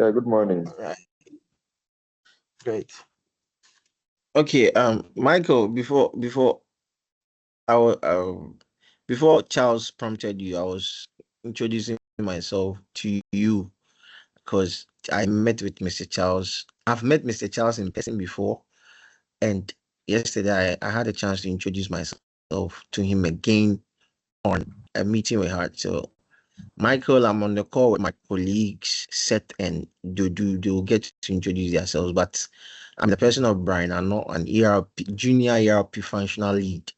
Yeah, good morning. All right, great. Okay, Michael, I wa- before Charles prompted you, I was introducing myself to you because I met with Mr. Charles. I've met Mr. Charles in person before, and yesterday I had a chance to introduce myself to him again on a meeting we had. So, Michael, I'm on the call with my colleagues, Seth and Dodu. They will get to introduce themselves, but I'm the person of Brian. I'm not an ERP, junior ERP functional lead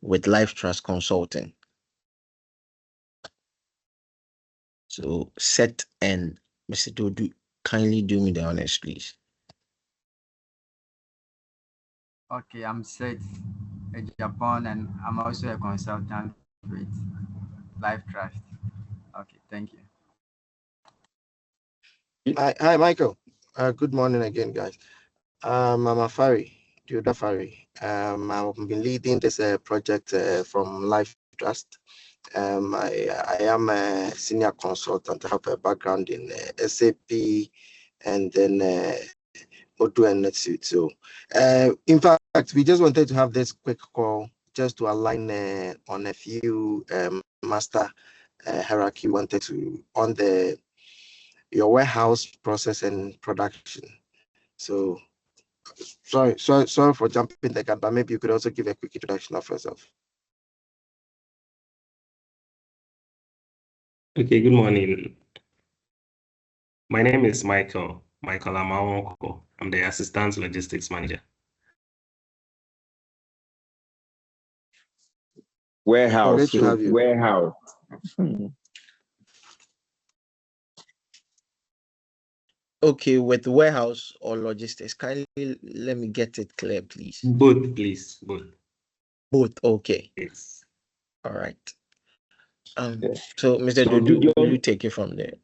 with Life Trust Consulting. So, Seth and Mr. Dodu, kindly do me the honors, please. Okay, I'm Seth, a Japan, and I'm also a consultant with Life Trust. Okay, thank you. Hi, Michael. Good morning again, guys. I'm Afari, Duda Afari. I've been leading this project from Life Trust. I am a senior consultant. I have a background in SAP and then Odoo and NetSuite. So, in fact, we just wanted to have this quick call just to align on a few master hierarchy. Wanted to on your warehouse process and production. So, sorry for jumping the gun, but maybe you could also give a quick introduction of yourself. Okay, good morning. My name is Michael Amawonko. I'm the Assistant Logistics Manager. Warehouse. Great to have you. Warehouse. Okay, with warehouse or logistics, kindly let me get it clear, please. Both, please. Both. Both, okay. Yes. All right. Yeah. So, Mr. So Dodu, will Gideon, you take it from there?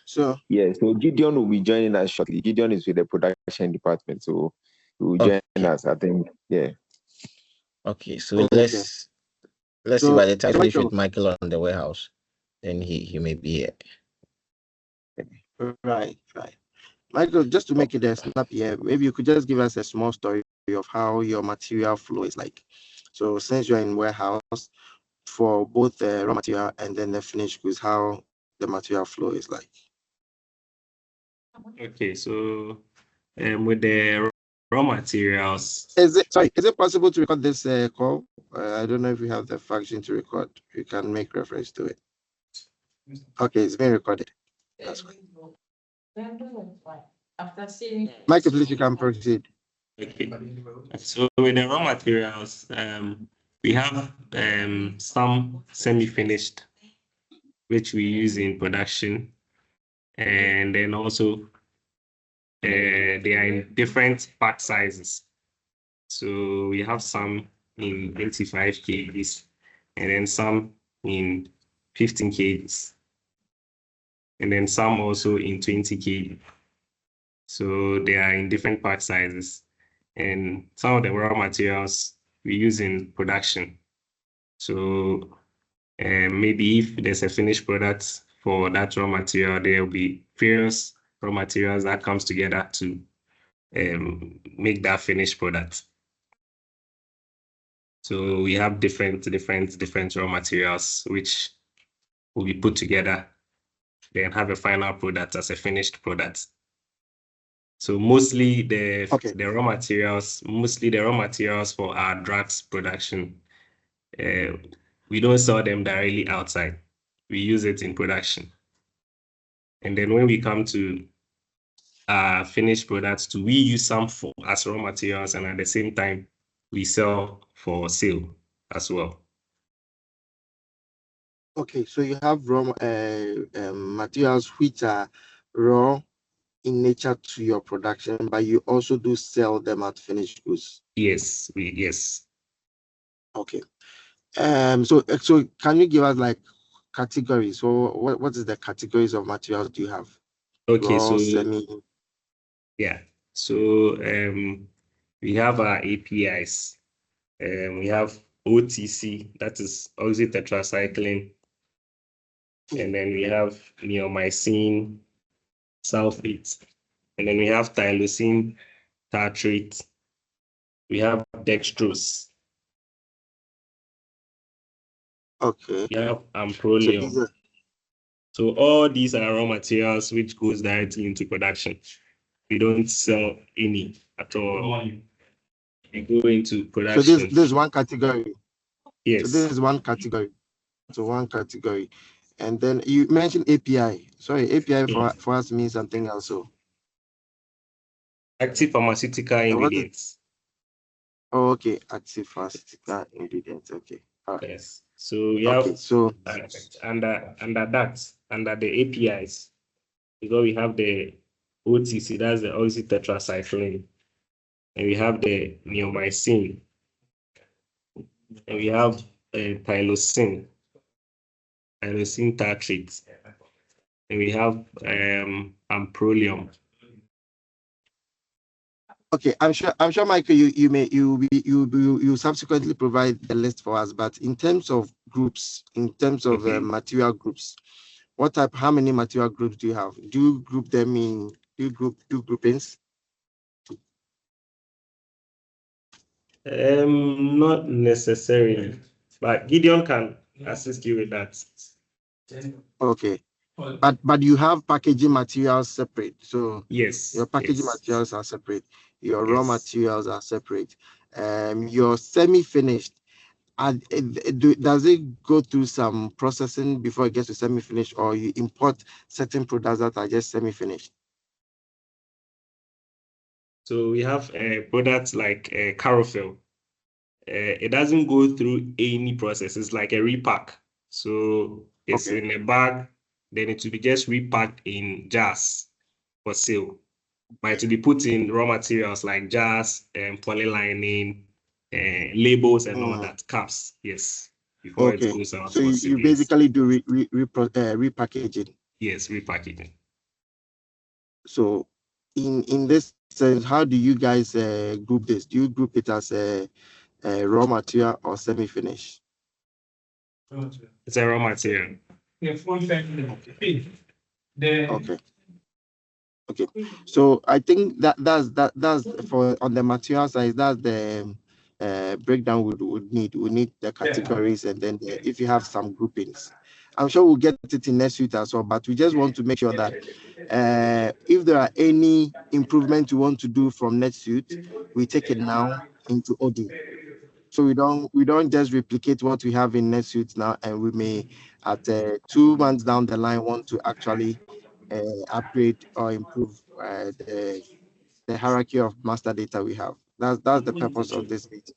So, so Gideon will be joining us shortly. Gideon is with the production department, so he will join Okay. us. I think, yeah. Okay, so okay. let's see So, by the time we finish Michael, with Michael on the warehouse, then he may be here. right. Michael, just to make it a snap here, maybe you could just give us a small story of how your material flow is like. So, since you're in warehouse for both the raw material and then the finished goods, how the material flow is like. Okay, so with the raw materials. Is it possible to record this call? I don't know if we have the function to record. You can make reference to it. Okay, it's being recorded. That's fine. Michael, please, you can proceed. Okay. So with the raw materials, we have some semi-finished, which we use in production, and then also they are in different pack sizes. So we have some in 25 kgs, and then some in 15 kgs, and then some also in 20 kg. So they are in different pack sizes, and some of the raw materials we use in production. So maybe if there's a finished product for that raw material, there will be various raw materials that comes together to make that finished product. So we have different raw materials which will be put together, then have a final product as a finished product. So mostly the raw materials for our drugs production, we don't sell them directly outside. We use it in production. And then when we come to finished products too, we use some as raw materials, and at the same time we sell for sale as well. Okay, so you have raw materials which are raw in nature to your production, but you also do sell them at finished goods. Yes, yes. Okay. So can you give us like categories? So what is the categories of materials do you have? Okay, raw, so semi. yeah. So we have our APIs. We have OTC, that is oxytetracycline. And then we have neomycin, sulfate. And then we have tyrosine tartrate. We have dextrose. Okay. We have So amprolium. these are So all these are raw materials which goes directly into production. We don't sell any at all. We go into so production. this is one category. So this Yes. is one category. So one category. And then you mentioned API. Sorry, API for us means something else. So Active pharmaceutical what is ingredients. oh, okay, active pharmaceutical ingredients. Okay. All right. Yes. So we Okay. have So under that, under the APIs, because we have the OTC, that's the oxytetracycline, and we have the neomycin, and we have tyrosine tartrate, and we have amprolium. okay, I'm sure, Michael, you subsequently provide the list for us. But in terms of groups, in terms of material groups, what type? How many material groups do you have? Do you group them in? Do you do groupings? Not necessarily, but Gideon can assist you with that. Okay, but you have packaging materials separate. So Yes. your packaging Yes. materials are separate. Your raw Yes. materials are separate. Your semi-finished. Does it go through some processing before it gets to semi-finished, or you import certain products that are just semi-finished? So we have products like carousel. It doesn't go through any process. It's like a repack. So it's Okay. in a bag, then it will be just repacked in jars for sale. But it will be put in raw materials like jars, polylining, labels, and all that, caps. Yes, before it Okay. goes out So for you sale. basically do repackaging. Yes, repackaging. So in this sense, how do you guys group this? Do you group it as a raw material or semi-finished? It's a raw material. Okay. Okay. So I think that's for on the material side, that's the breakdown we would need. We need the categories, and then if you have some groupings. I'm sure we'll get it in next week as well, but we just want to make sure that if there are any improvements you want to do from next week, we take it now into Odoo. So we don't just replicate what we have in NetSuite now, and we may at 2 months down the line want to actually upgrade or improve the hierarchy of master data we have. That's the purpose of this meeting.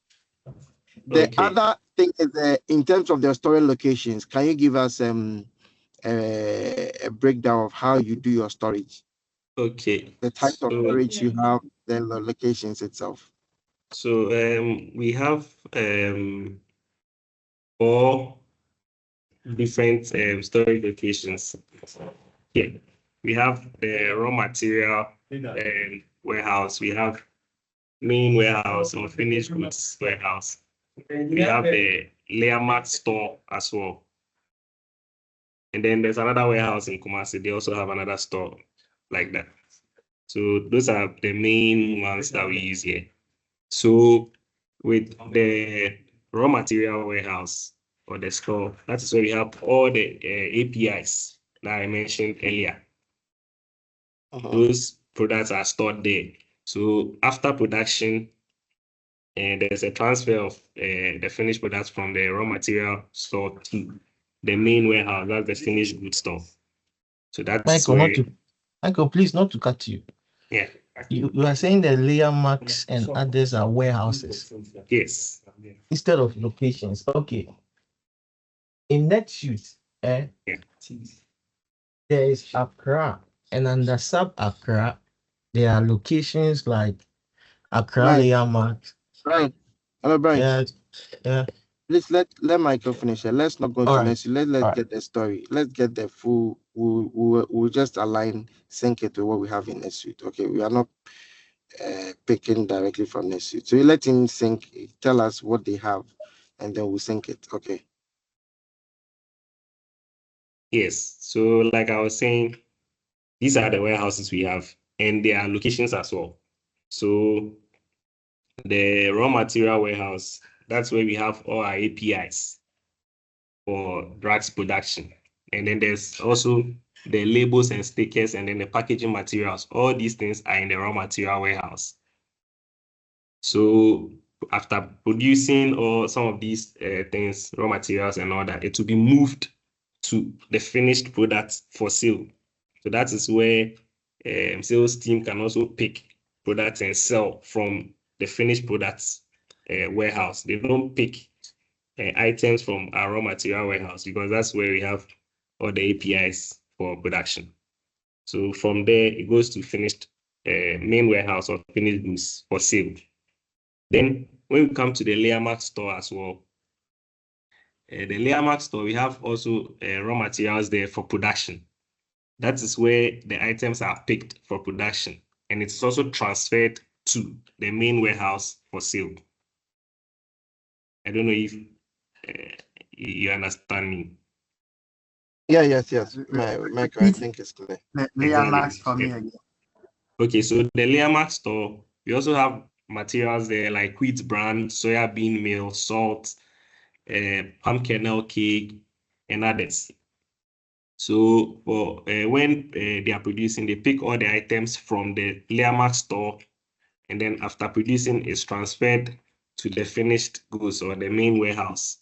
The Okay. other thing is in terms of the storage locations, can you give us a breakdown of how you do your storage? Okay. The types of storage you have, then the locations itself. So we have 4 different storage locations. Here we have the raw material warehouse. We have main warehouse or finished goods warehouse. We have the layer mat store as well. And then there's another warehouse in Kumasi. They also have another store like that. So those are the main ones that we use here. So with the raw material warehouse or the store, that is where we have all the APIs that I mentioned earlier. Those products are stored there. So after production, there's a transfer of the finished products from the raw material store to the main warehouse. That's the finished goods store. So that's Michael, please not to cut you. Yeah. You are saying the layer marks and others are warehouses Yes. instead of locations. Okay. In NetSuite, there is Accra, and under sub Accra, there are locations like Accra Right. layer marks. Right. Hello, Brian. Yeah. Please let Michael finish it. Let's not go All to right. next. Let's get the story. Let's get the full. We'll just sync it to what we have in next week. Okay, we are not picking directly from next week. So you let him tell us what they have, and then we'll sync it. Okay. Yes. So like I was saying, These are the warehouses we have, and there are locations as well. So the raw material warehouse, that's where we have all our APIs for drugs production. And then there's also the labels and stickers, and then the packaging materials. All these things are in the raw material warehouse. So after producing all some of these things, raw materials and all that, it will be moved to the finished products for sale. So that is where sales team can also pick products and sell from the finished products warehouse. They don't pick items from our raw material warehouse because that's where we have all the APIs for production. So from there, it goes to finished main warehouse of finished goods for sale. Then when we come to the layer mark store as well, the layer mark store, we have also raw materials there for production. That is where the items are picked for production, and it's also transferred to the main warehouse for sale. I don't know if you understand me. Yeah, yes. Michael, I think it's clear. Layer marks for me again. Okay, so the layer mark store, we also have materials there like wheat bran, soybean meal, salt, palm kernel cake, and others. So for when they are producing, they pick all the items from the layer mark store, and then after producing, it's transferred to the finished goods or the main warehouse.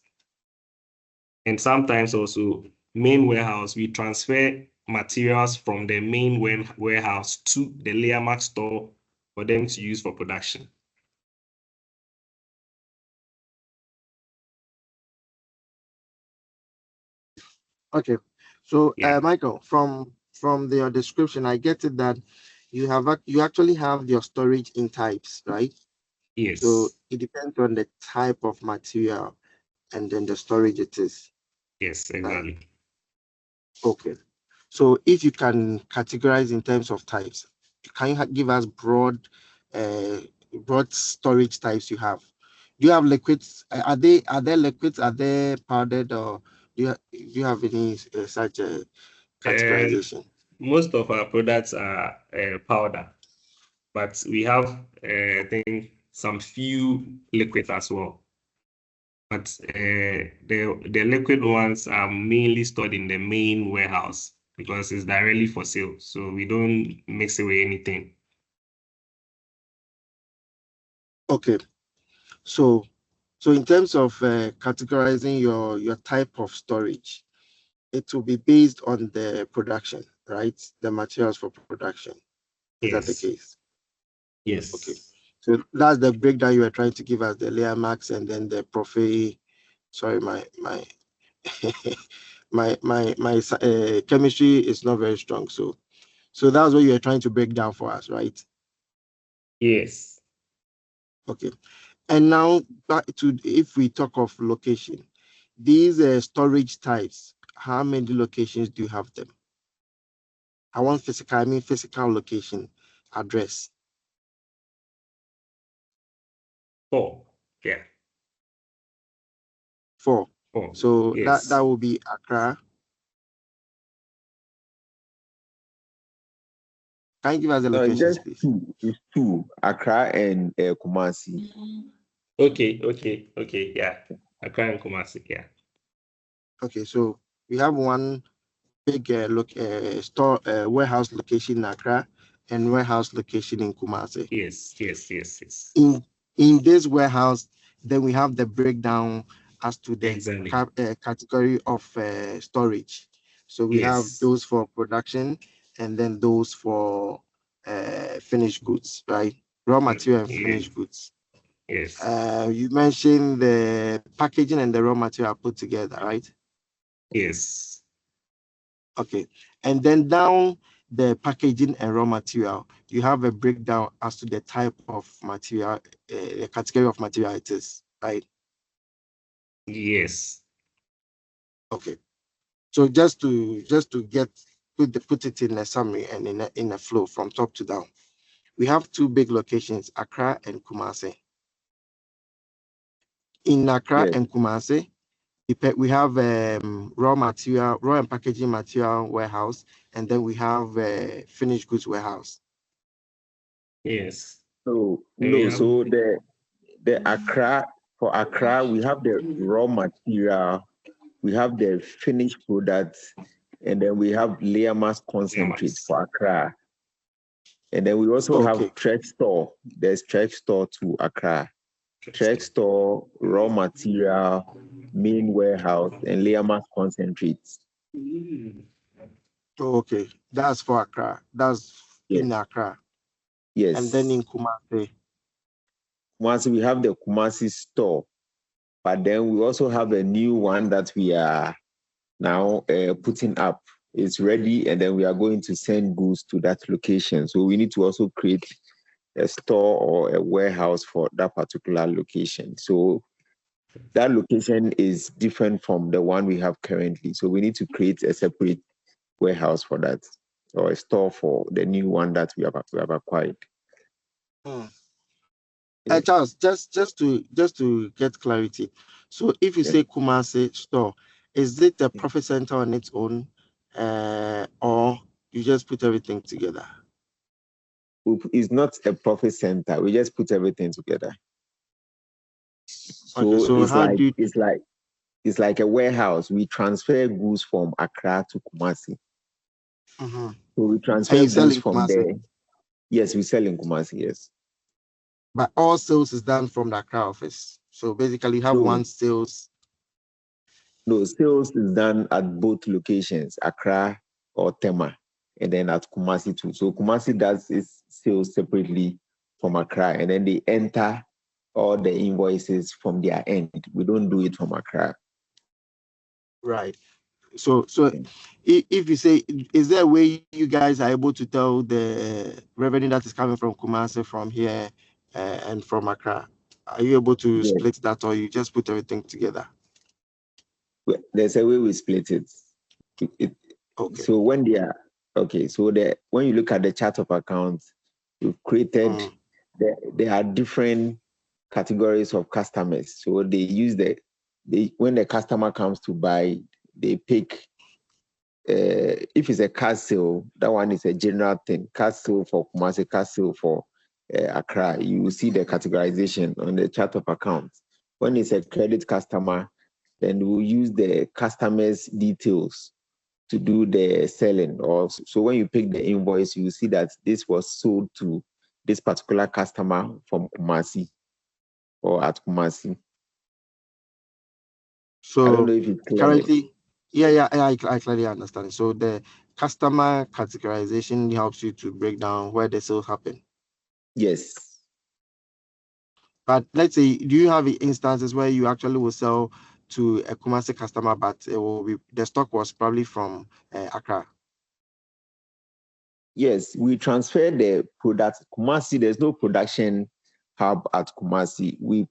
And sometimes also main warehouse, we transfer materials from the main warehouse to the layer mark store for them to use for production. Okay, so Yeah. Michael, from your description, I get it that you actually have your storage in types, right? Yes. So it depends on the type of material and then the storage it is. Yes, exactly. Okay, so if you can categorize in terms of types, can you give us broad storage types you have? Do you have liquids? Are there liquids? Are they powdered, or do you have any such categorization? Most of our products are powder, but we have, I think, some few liquids as well. But the liquid ones are mainly stored in the main warehouse because it's directly for sale. So we don't mix away anything. Okay, so in terms of categorizing your type of storage, it will be based on the production, right? The materials for production. Is that the Yes. case? Yes. Okay. So that's the breakdown you were trying to give us, the layer marks and then the profit. Sorry, my chemistry is not very strong. So that's what you were trying to break down for us, right? Yes. Okay. And now back to, if we talk of location, these storage types, how many locations do you have them? I want physical location, address. 4. Yeah. 4. 4. So yes. that will be Accra. Can you give us the locations, please? It's two, Accra and Kumasi. Okay. Yeah. Accra and Kumasi. Yeah. Okay, so we have one big warehouse location in Accra and warehouse location in Kumasi. Yes. In this warehouse, then we have the breakdown as to the Exactly. category of storage. So we have those for production and then those for finished goods, right? Raw material and finished goods. Yes. You mentioned the packaging and the raw material put together, right? Yes. Okay. And then down the packaging and raw material, you have a breakdown as to the type of material, the category of material it is, right? Yes. Okay. So just to put it in a summary and in a flow from top to down, we have two big locations, Accra and Kumasi. In Accra Yes. and Kumasi, we have raw and packaging material warehouse, and then we have finished goods warehouse. Yes. So And we no, have so the Accra, for Accra, we have the raw material, we have the finished products, and then we have layer mass concentrate mass. for Accra. And then we also have trade store. There's trade store to Accra. Trade store, raw material, main warehouse, and layer mass concentrates. Okay, that's for Accra. That's Yes. in Accra. Yes. And then in Kumasi. Once we have the Kumasi store, but then we also have a new one that we are now putting up. It's ready, and then we are going to send goods to that location. So we need to also create a store or a warehouse for that particular location. So that location is different from the one we have currently. So we need to create a separate warehouse for that, or a store for the new one that we have acquired. Charles, just to get clarity. So if you say Kumasi store, is it a profit center on its own, or you just put everything together? It's not a profit center. We just put everything together. So, okay, so it's like a warehouse. We transfer goods from Accra to Kumasi. Mm-hmm. So we transfer goods from Kumasi? there. Yes, we sell in Kumasi, yes. But all sales is done from the Accra office. So basically you have one sales. No, sales is done at both locations, Accra or Tema, and then at Kumasi too. So Kumasi does its sales separately from Accra, and then they enter all the invoices from their end. We don't do it from Accra. Right. So if you say, is there a way you guys are able to tell the revenue that is coming from Kumasi, from here, and from Accra? Are you able to split that, or you just put everything together? There's a way we split it. Okay. So when they are when you look at the chart of accounts, we've created there are different categories of customers. So they use when the customer comes to buy, they pick if it's a car sale, that one is a general thing. Car sale for Kumasi, car sale for Accra. You will see the categorization on the chart of accounts. When it's a credit customer, then we'll use the customer's details to do the selling. Or so when you pick the invoice, you will see that this was sold to this particular customer from Kumasi or at Kumasi. So I don't know if it's clear. Currently, I clearly understand. So the customer categorization helps you to break down where the sales happen. Yes. But let's say, do you have instances where you actually will sell to a Kumasi customer, but it will be, the stock was probably from Accra? Yes, we transfer the product. Kumasi, there's no production hub at Kumasi. We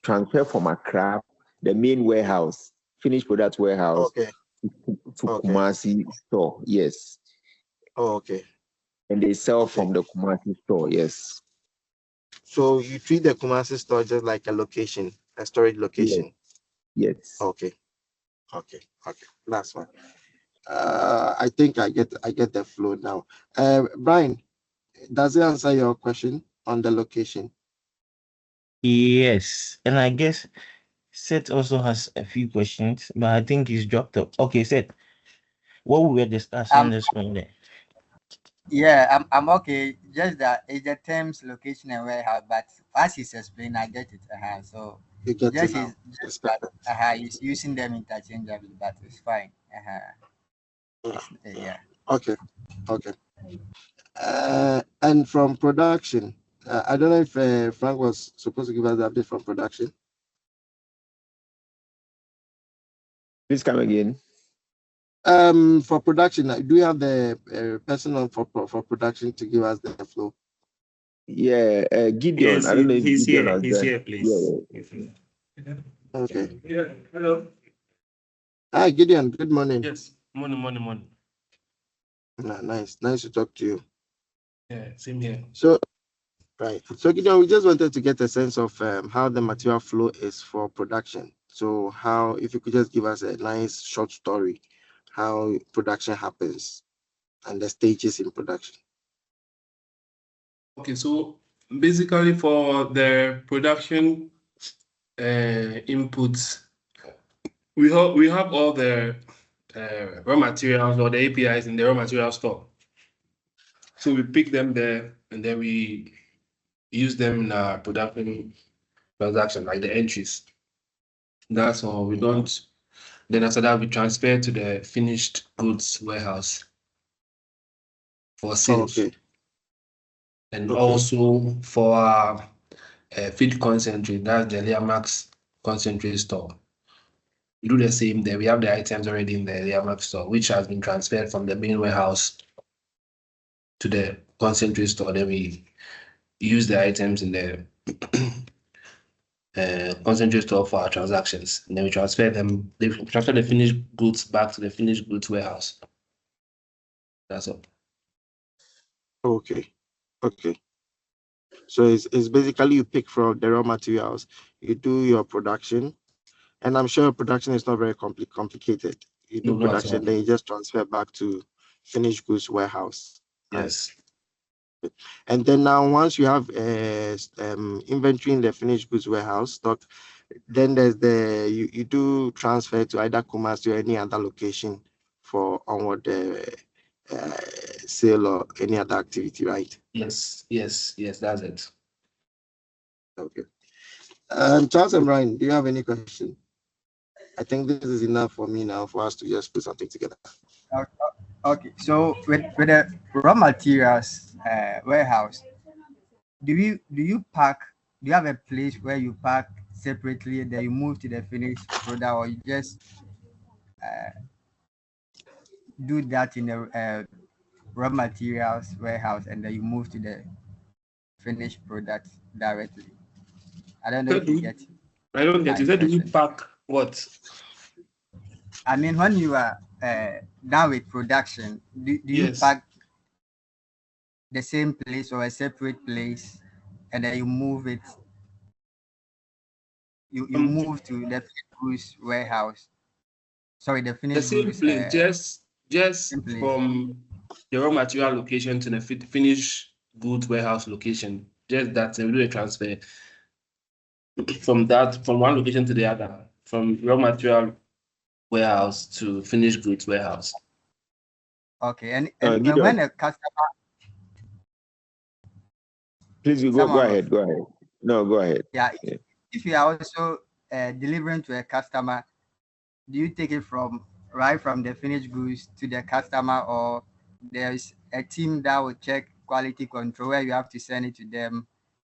transfer from Accra, the main warehouse, finished product warehouse, to Kumasi store. Yes. Oh, okay. And they sell from the Kumasi store. Yes. So you treat the Kumasi store just like a location, a storage location. Yes. Okay. That's fine. I think I get the flow now. Brian, does it answer your question on the location? Yes, and I guess Seth also has a few questions, but I think he's dropped up. Okay, Seth, what we were discussing this morning. Yeah, I'm okay. Just that it's the terms location and warehouse, but as he's explained, I get it. So you get just it just he's using them interchangeably, but it's fine. Yeah. Okay. And from production, I don't know if Frank was supposed to give us the update from production. Please come again. For production, do you have the person for production to give us the flow? Yeah, Gideon. Yes, I don't know if he's Gideon here. was He's there. here, please. Yeah. Okay. Yeah. Hello. Hi, Gideon. Good morning. Yes. Morning. Nice to talk to you. Yeah, same here. So, right. So, Gideon, we just wanted to get a sense of how the material flow is for production. So how, if you could just give us a nice short story, how production happens and the stages in production. Okay, so basically for the production inputs, we have all the raw materials or the APIs in the raw material store. So we pick them there and then we use them in our production transaction, like the entries. That's all. We don't. Then after that, we transfer to the finished goods warehouse for sales. Okay. And Okay. also for our feed concentrate, that's the Leamax concentrate store. We do the same there. We have the items already in the Leamax store, which has been transferred from the main warehouse to the concentrate store. Then we use the items in the concentrate store for our transactions. And then we transfer them, they transfer the finished goods back to the finished goods warehouse. That's all. Okay. Okay. So it's basically you pick from the raw materials, you do your production, and I'm sure production is not very complicated. You do No, not at production, all. then you just transfer back to finished goods warehouse. Yes. And then now once you have inventory in the finished goods warehouse stock, then there's you do transfer to either Kumasi or any other location for onward sale or any other activity, right? Yes, that's it. Okay. Charles and Brian, do you have any question? I think this is enough for me now for us to just put something together. Okay, so with the raw materials warehouse, do you pack? Do you have a place where you pack separately, then you move to the finished product, or you just do that in the raw materials warehouse and then you move to the finished product directly? I don't know if you get. I don't get my it. Said, do we question. pack what? I mean, when you are done with production, do you Yes. pack the same place or a separate place, and then you move it? You move to the finished goods warehouse. Sorry, the The finished same goods. place, just Same place. from the raw material location to the finished goods warehouse location. Just that, and we do a transfer from one location to the other, from raw material warehouse to finished goods warehouse. Okay, and when Gideon, a customer, please go ahead. Go ahead. No, go ahead. yeah, if you are also delivering to a customer, do you take it right from the finished goods to the customer, or there's a team that will check quality control where you have to send it to them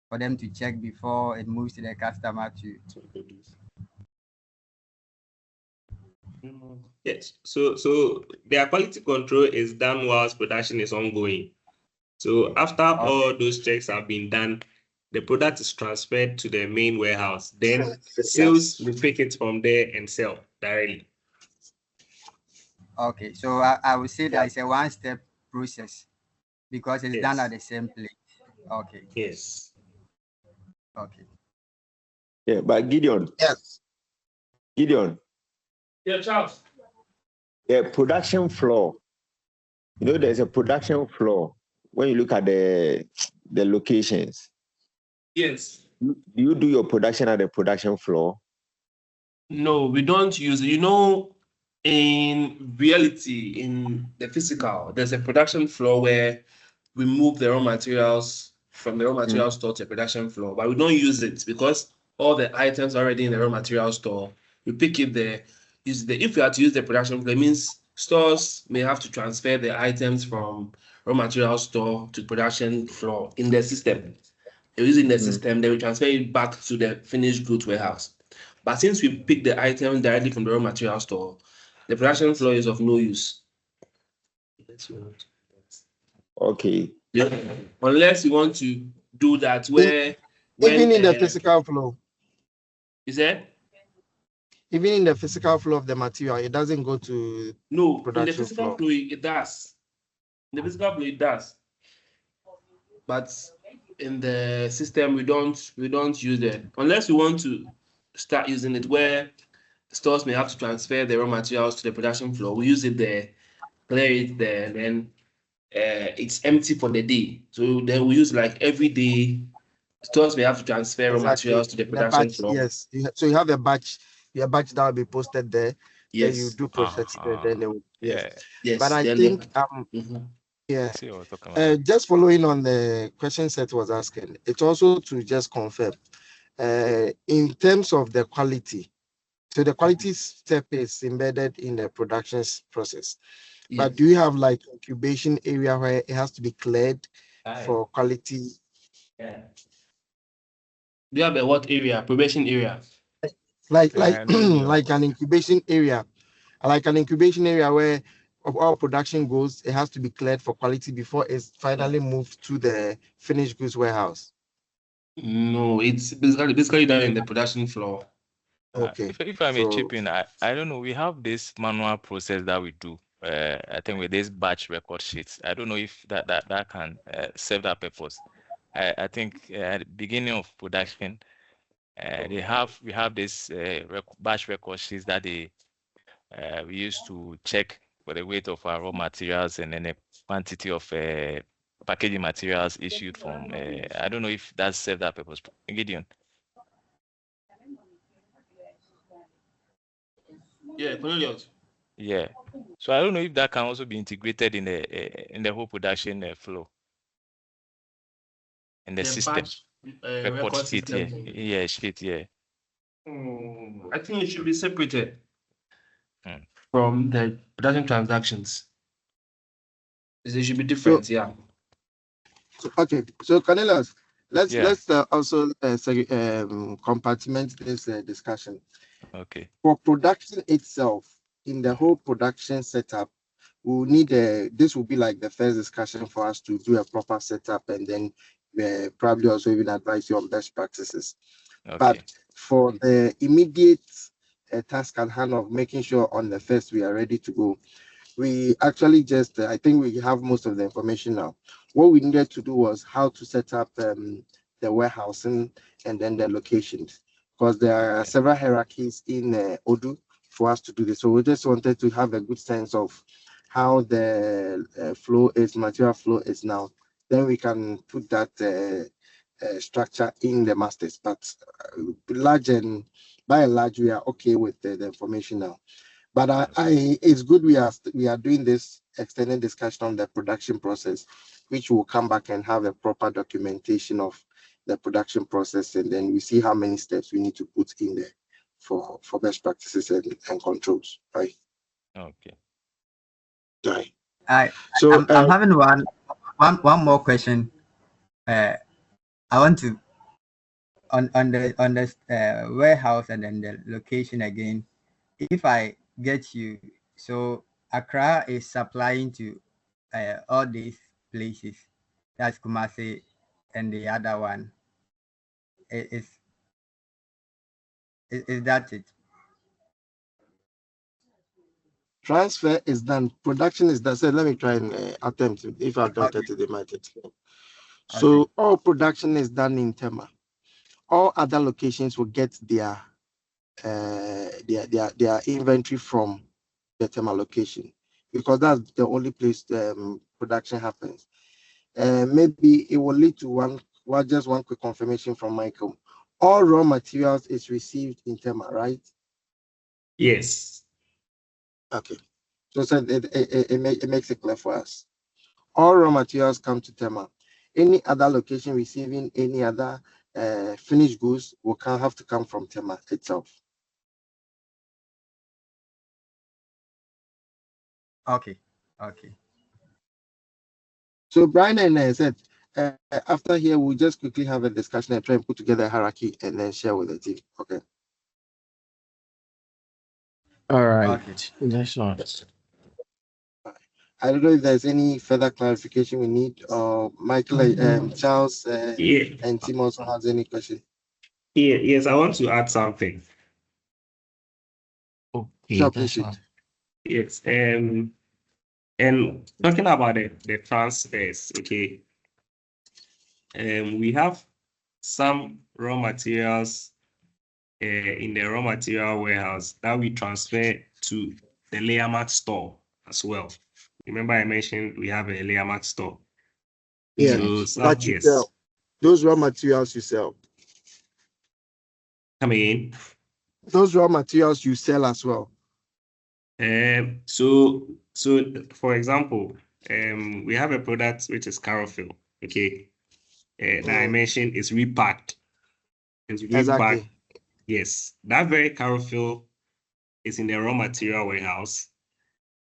for them to check before it moves to the customer to? Yes. So their quality control is done whilst production is ongoing. So after all those checks have been done, the product is transferred to the main warehouse. Then sales will pick it from there and sell directly. Okay, so I would say that it's a one-step process because it's done at the same place. Okay. Yes. Okay. Yeah, but Gideon. Yes. Gideon. Yeah, Charles. The production floor. You know, there's a production floor when you look at the locations. Yes. Do you do your production at the production floor? No, we don't use it. You know, in reality, in the physical, there's a production floor where we move the raw materials from the raw material store to the production floor, but we don't use it because all the items are already in the raw material store. We pick it there. If we are to use the production floor, it means stores may have to transfer the items from raw material store to production floor in the system. Using the system, then we transfer it back to the finished goods warehouse. But since we pick the item directly from the raw material store, the production floor is of no use. Okay. Yeah. Unless you want to do that where even in the physical flow. Is that? Even in the physical flow of the material, it doesn't go to in the physical flow it does. In the physical flow it does. But in the system we don't use it unless you want to start using it where stores may have to transfer the raw materials to the production floor. We use it there, clear it there, and then it's empty for the day. So then we use like every day. Stores may have to transfer raw materials to the production floor. Yes. So you have a batch. Your batch that will be posted there. Yes. Then you do process it, then they will, yes. Yes. But I Then think yeah. See what we're talking about. just following on the question Seth was asking, it's also to just confirm in terms of the quality. So the quality step is embedded in the production process. Yes. But do you have like incubation area where it has to be cleared for quality? Yeah. Do you have a what area? Probation area? Like like an incubation area. Like an incubation area where all production goes, it has to be cleared for quality before it's finally moved to the finished goods warehouse. No, it's basically done in the production floor. Okay. If I may chip in, I don't know. We have this manual process that we do. I think with this batch record sheets. I don't know if that can serve that purpose. I think at the beginning of production, we have this batch record sheets that we used to check for the weight of our raw materials and then the quantity of packaging materials issued from. I don't know if that serves that purpose. Gideon. Yeah, Cornelius. Yeah. So I don't know if that can also be integrated in the whole production flow. In the system. Batch, record sheet, system. Yeah, sheet, yeah. I think it should be separated from the production transactions. They should be different, yeah. Okay, so Cornelius, let's also compartment this discussion. Okay. For production itself, in the whole production setup, we'll need this will be like the first discussion for us to do a proper setup, and then probably also even advise you on best practices. Okay. But for the immediate task at hand of making sure on the first we are ready to go, we actually just I think we have most of the information now. What we needed to do was how to set up the warehousing and then the locations, because there are several hierarchies in Odoo for us to do this. So we just wanted to have a good sense of how the material flow is now. Then we can put that structure in the masters. But by and large, we are okay with the information now. But it's good we are doing this extended discussion on the production process, which will come back and have a proper documentation of the production process, and then we see how many steps we need to put in there for best practices and controls. Right. Okay. Right. I'm having one more question. I want to on the warehouse and then the location again. If I get you, so Accra is supplying to all these places. That's Kumasi, and the other one is that it? Transfer is done. Production is done. So let me try and attempt. If I've got it, they might explain. So all production is done in Tema. All other locations will get their inventory from the Tema location, because that's the only place production happens. Maybe it will lead to just one quick confirmation from Michael. All raw materials is received in Tema, right? Yes. Okay. So it makes it clear for us. All raw materials come to Tema. Any other location receiving any other finished goods will have to come from Tema itself. Okay. So Brian and I said, after here, we'll just quickly have a discussion and try and put together a hierarchy and then share with the team. Okay. All right. Next one. I don't know if there's any further clarification we need, or Michael, Charles, and Tim also has any question. Yes, I want to add something. Okay. Sure, please. Yes. And talking about the transfers, okay. We have some raw materials in the raw material warehouse that we transfer to the layer mark store as well. Remember I mentioned we have a layer mark store. Yeah, that you sell. Those raw materials you sell. Come again. Those raw materials you sell as well. So for example, we have a product which is carousel, okay, that I mentioned is repacked. It's repacked. Exactly. Yes, that very carousel is in the raw material warehouse.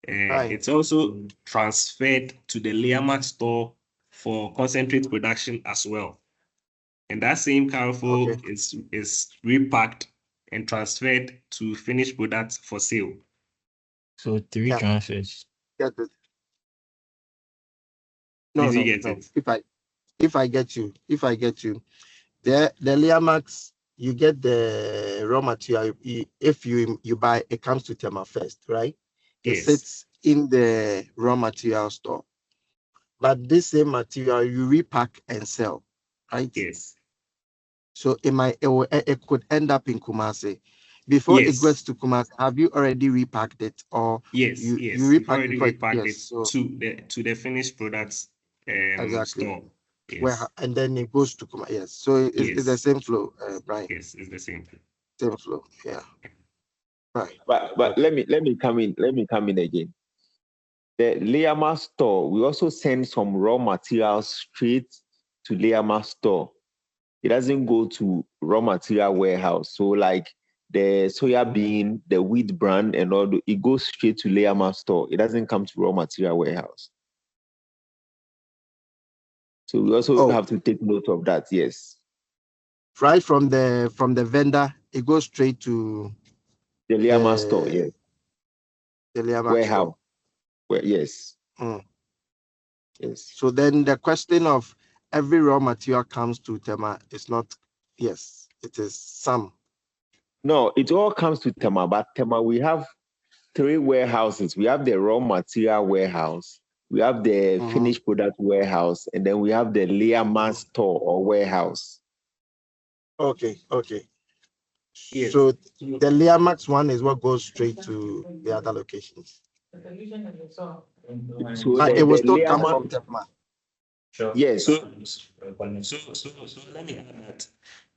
Right. It's also transferred to the Learmark store for concentrate production as well. And that same carousel is repacked and transferred to finished products for sale. So three transfers. Get it. No. If I get you, the Learmarks, you get the raw material. If you buy, it comes to Tema first, right? Yes. It sits in the raw material store. But this same material you repack and sell, right? Yes. So it could end up in Kumasi. Before it goes to Kumasi, have you already repacked it, or you repacked already repacked it so, to the finished products store. Yes. Where, and then it goes to Kumasi. Yes. So it's the same flow, Brian. Yes, it's the same flow. Same flow. Yeah. Right. But let me come in. Let me come in again. The Learmark store, we also send some raw materials straight to Learmark store. It doesn't go to raw material warehouse. So like the soya bean, the wheat brand, and all, it goes straight to Learmark store. It doesn't come to raw material warehouse. So we also have to take note of that. Yes. Right from the vendor, it goes straight to the Learmark store. Yes. The Learmark warehouse. store. Yes. Yes. So then the question of every raw material comes to Tema is not, yes, it is some. No, it all comes to Tema, but Tema, we have 3 warehouses. We have the raw material warehouse, we have the finished product warehouse, and then we have the Learmark store or warehouse. Okay. Yes. So the Learmark one is what goes straight to the other locations. So it will still come from Tema. Yes. So let me add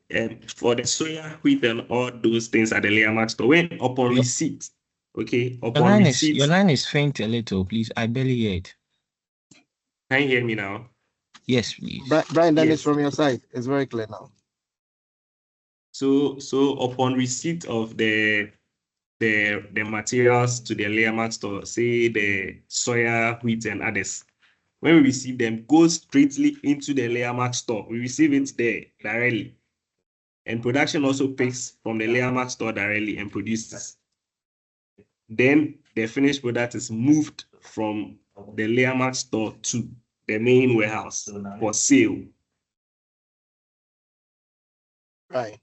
that for the soya, wheat, and all those things at the Learmark store, when upon receipt, Your line is faint a little, please. I barely hear it. Can you hear me now? Yes, please. Brian, then it's from your side. It's very clear now. So upon receipt of the materials to the Learmark store, say the soya, wheat, and others, when we receive them, goes straightly into the Learmark store. We receive it there directly. And production also picks from the Learmark store directly and produces. Then the finished product is moved from the Learmark store to the main warehouse for sale. Right.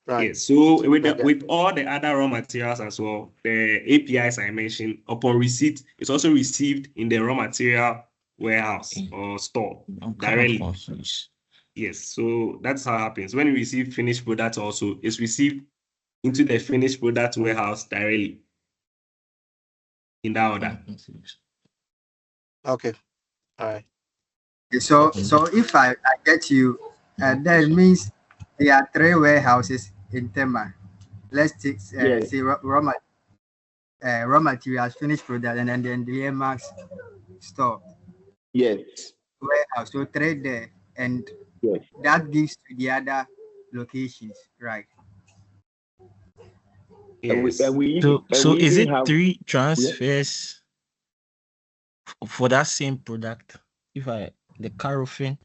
Yes. So with all the other raw materials as well, the APIs I mentioned, upon receipt, it's also received in the raw material warehouse or store directly. Yes. So that's how it happens. When you receive finished product, also it's received into the finished product warehouse directly. In that order. Okay. All right. So if I get you, that means there are 3 warehouses in Tema. Let's take say raw materials, finished product, and then the Learmark store. Yes. Warehouse. So 3 there, and that gives to the other locations, right? Yes. So is it 3 transfers for that same product? The Carrefour.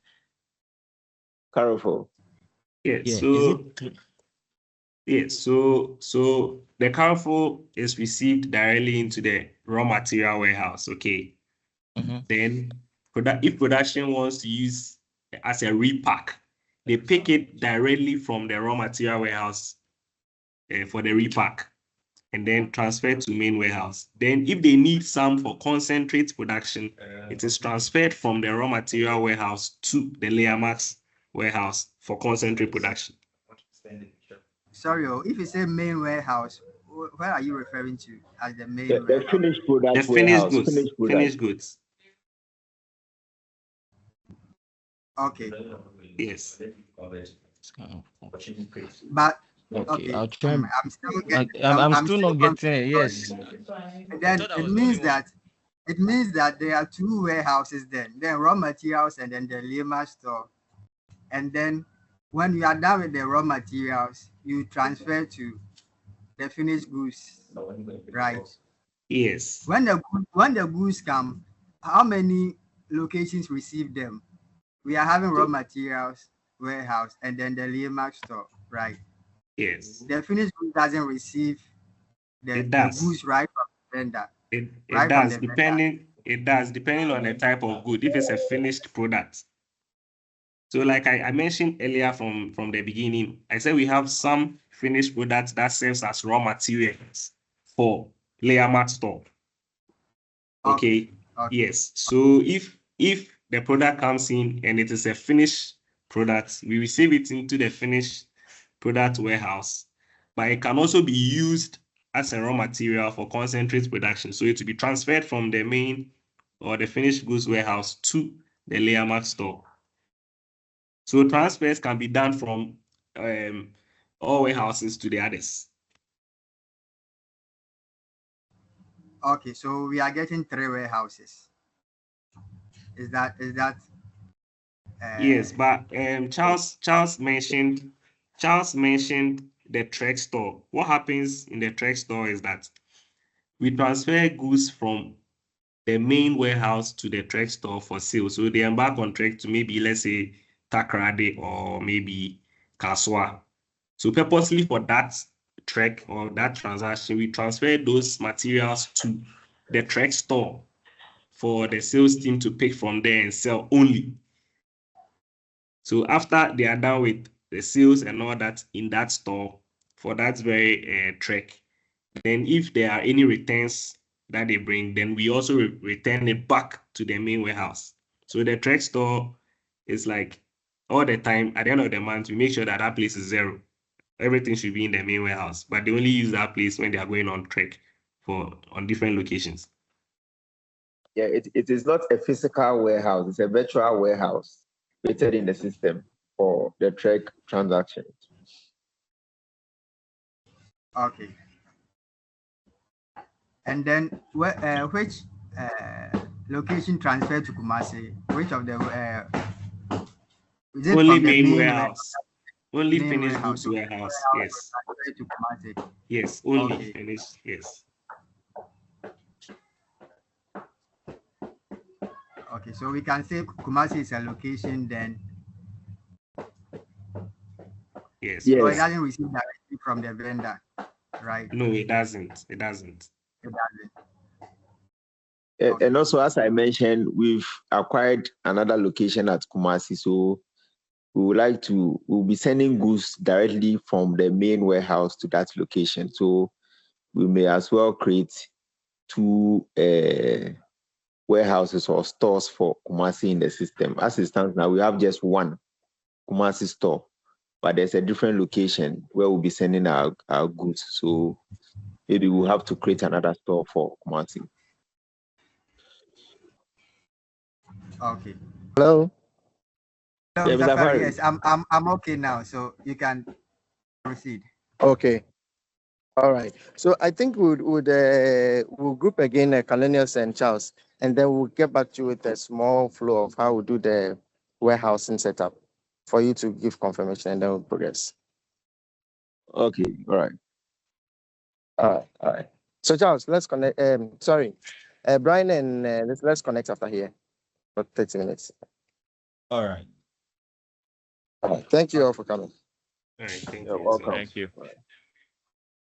Yes. So the Carrefour is received directly into the raw material warehouse. Okay. Then if production wants to use as a repack, they pick it directly from the raw material warehouse for the repack, and then transfer to main warehouse. Then if they need some for concentrate production, it is transferred from the raw material warehouse to the Learmark warehouse for concentrate production. sorry, if you say main warehouse, where are you referring to as the main The warehouse? finished The product finished warehouse. goods. Finished product. Finished goods. Okay, Yes. but Okay, okay, I'll try. I'm still getting, I'm I'm still still not getting it. Yes. And then thought I it was the means only one. that there are two warehouses then raw materials and then the labor store. And then when you are done with the raw materials, you transfer to the finished goods, right? Yes. When the goods come, how many locations receive them? We are having raw materials warehouse and then the labor store, right? Yes. The finished goods doesn't receive the It does. goods right from the vendor, It right from does, the vendor. depending on the type of good, if it's a finished product. So like I mentioned earlier from the beginning, I said we have some finished products that serves as raw materials for layer mat store. Okay. Okay. Yes. So if the product comes in and it is a finished product, we receive it into the finished product warehouse, but it can also be used as a raw material for concentrate production. So it will be transferred from the main or the finished goods warehouse to the layer mat store. So transfers can be done from all warehouses to the others. Okay, so we are getting 3 warehouses. Is that Yes, but Charles mentioned the trade store. What happens in the trade store is that we transfer goods from the main warehouse to the trade store for sale. So they embark on trek to maybe, let's say, Takrade or maybe Kaswa. So purposely for that trek or that transaction, we transfer those materials to the trade store for the sales team to pick from there and sell only. So after they are done with the sales and all that in that store for that very trek, then if there are any returns that they bring, then we also return it back to the main warehouse. So the trek store is like all the time at the end of the month, we make sure that that place is zero. Everything should be in the main warehouse, but they only use that place when they are going on trek on different locations. Yeah, it is not a physical warehouse, it's a virtual warehouse created in the system for the trek transaction. okay? And then which location transfer to Kumasi? Which of the is it Only from the main main warehouse. Only main finished warehouse? goods So warehouse. Yes. transfer to Kumasi. Yes. Only Okay. finished. Yes. Okay, so we can say Kumasi is a location then. Yes. So it Yes. doesn't receive directly from the vendor, right? No, it doesn't. It doesn't. It doesn't. And also, as I mentioned, we've acquired another location at Kumasi. So we'll be sending goods directly from the main warehouse to that location. So we may as well create 2 warehouses or stores for Kumasi in the system. As it stands now, we have just one Kumasi store, but there's a different location where we'll be sending our goods. So maybe we'll have to create another store for Kumasi. Okay. Hello. Hello, Yeah, Mr. Mr. Ferry. Fari. Yes, I'm okay now, so you can proceed. Okay. All right. So I think we'll group again Colonials and Charles, and then we'll get back to you with a small flow of how we do the warehousing setup for you to give confirmation, and then we'll progress. Okay, all right. All right. So Charles, let's connect. Brian and let's connect after here for 30 minutes. All right. All right. Thank you all for coming. All right. Thank You're you. welcome. Thank you. All right.